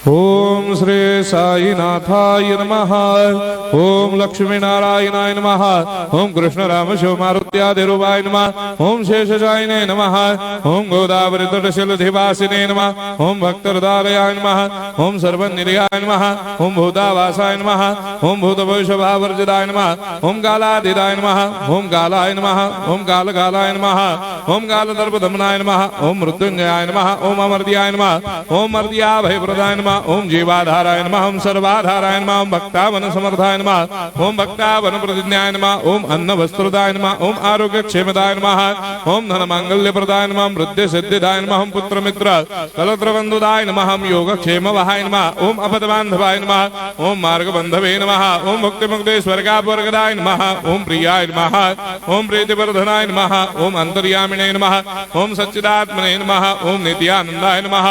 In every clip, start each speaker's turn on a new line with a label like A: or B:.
A: ओम श्री साईनाथाय नमः। ओम लक्ष्मी नारायणाय नमः। ओम कृष्ण राम शिव मारुत्यादिरूपाय नमः। ओम शेषशायिने नमः। ओम गोदावरी तटशिलधिवासिने नमः। ओम भक्तहृदयाय नमः। ओम सर्वनिलयाय नमः। ओम भूतावासाय नमः। ओम भूतभविष्यभावर्जिताय नमः। ओम कालाधीराय नमः। ओम कालाय नमः। ओम कालकालाय नमः। ओम कालदर्पदमनाय नमः। ओम मृत्युंजयाय नमः। ओम अमर्त्याय नमः। ओम मर्त्याभयप्रदाय नमः। ओम जीवाधाराय नमः। ओम सर्वाधाराय नमः। ओम भक्तावन समर्थाय नमः। ओम भक्तावन प्रतिज्ञाय नमः। ओम अन्न वस्त्रदाय नमः। ओम आरोग्य क्षेमदाय नमः। ओम धन मांगल्य प्रदाय नमः। ओम वृद्धि सिद्धिदाय नमः। ओम पुत्र मित्र कलत्र बंधुदाय नमः। ओम योग क्षेम वहाय नमः। ओम अपदबांधवाय नमः। ओम मार्ग बंधवे नमः। ओम भक्ति मुक्ति स्वर्गापवर्गदाय नमः। ओम प्रियाय नमः। ओम प्रीतिवर्धनाय नमः। ओम अंतर्यामिने नमः। ओम सच्चिदात्मने नमः। ओम नित्यानंदाय नमः।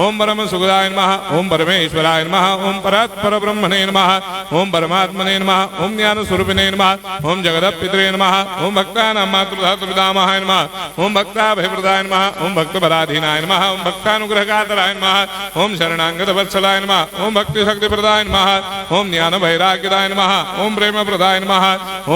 A: ओम परम सुखदाय नमः। ओम परमेश्वराय नमः। ओम परात्पर ब्रह्मणे नमः। ओम परमात्मने नमः। ओम ज्ञान स्वरूपिणे नमः। ओम जगदपितरे नमः। ओम भक्तानां मातृधातुपितामहाय नमः। ओम भक्ताभयप्रदाय नमः। ओम भक्तपराधीनाय नमः। ओम भक्तानुग्रहकातराय नमः। ओम शरणागत वत्सलाय नमः। ओम भक्ति शक्ति प्रदाय नमः। ओम ज्ञान वैराग्यदाय नमः। ओम प्रेम प्रदाय नमः।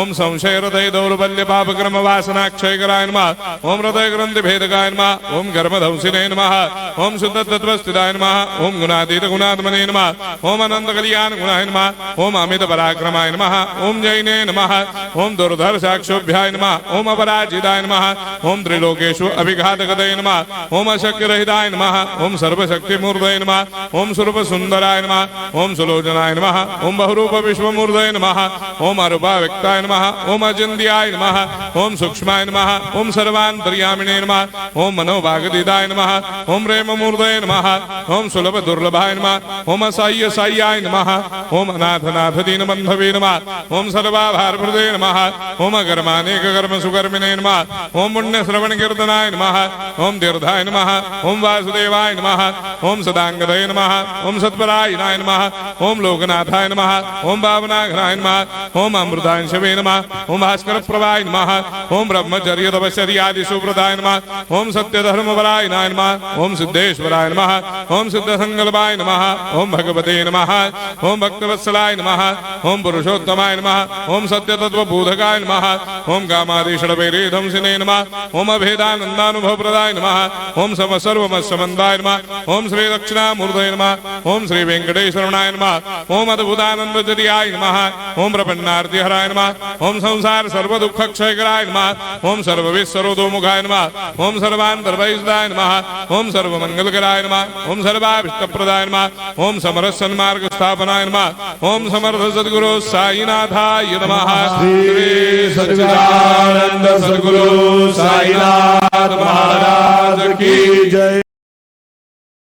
A: ओम संशय हृदय दौर्बल्य पापक्रम वासना क्षयकराय नमः। ओम हृदय ग्रंथि भेदकाय नमः। ओम गर्भधंसिने नमः। ओम शुद्ध तत्वस्थिताय नमः। ओम गुणातीत गुणात्मने नमः। ओम अनंत कल्याण गुणाय नमः। ओम अमित पराक्रमाय नमः। ओम जैने नमः। ओम दुर्धर्षाक्षोभ्याय नमः। ओम अपराजिताय नमः। ओम त्रिलोकेषु अभिघातगतये नमः। ओम अशक्यरहिताय नमः। ओम सर्वशक्तिमूर्तये नमः। ओम स्वरूप सुंदराय नमः। ओम सुलोचनाय नमः। ओम बहुरूप विश्वमूर्तये नमः। ओम अरूपाव्यक्ताय नमः। ओम अचिन्त्याय नमः। ओम सूक्ष्माय नमः। ओम सर्वान्तर्यामिने नमः। ओम मनोभागदिदाय नमः। ओम प्रेममूर्तये नमः। ओम सुलभ दुर्लभाय नमः। ओम असाह्य साह्याय नमः। ओम अनाथनाथ दीनबन्धवे नमः। ओम सर्वाभारप्रदे नमः। ओम अकर्मानेक कर्म सुकर्मिणे नमः। ओम पुण्य श्रवण कीर्तनाय नमः। ओम तीर्थाय नमः। ओम वासुदेवाय नमः। ओम सदांगदये नमः। ओम सत्परायणाय नमः। ओम लोकनाथाय नमः। ओम भावनाघनाय नमः। ओम अमृतांशवे नमः। ओम भास्कर प्रभाय नमः। ओम ब्रह्मचर्य तपश्चर्यादि सुप्रदाय नमः। ओम सत्यधर्मपरायणाय नमः। ओम सिद्धेश्वराय नमः। ओम सिद्ध संकल्पाय नमः। ओम भगवते नमः। ओम भक्तवत्सलाय नमः। ओम पुरुषोत्तमाय नमः। ओम सत्यतत्त्वबोधकाय नमः। ओम कामादिषडवैरेधंसिने नमः। ओम अभेदानन्दानुभवप्रदाय नमः। ओम सर्वमस्समन्दाय नमः। ओम श्री दक्षिणामूर्तये नमः। ओम श्री वेंकटेश्वरनाय नमः। ओम अद्भुतानन्दजर्याय नमः। ओम प्रपन्नार्तिहराय नमः। ओम संसार सर्वदुःखक्षयकराय नमः। ओम सर्वविश्वरोधोमुखाय नमः। ओम सर्वान्तर्वैसदाय नमः। ओम सर्वमंगलकराय नमः। ओम सर्वाभीष्टप्रदाय नमः। ओम समरस सन्मार्ग स्थापनाय नमः। ओम समर्थ सद्गुरु साईनाथाय नमः।
B: श्री सच्चिदानंद सद्गुरु साईनाथ महाराज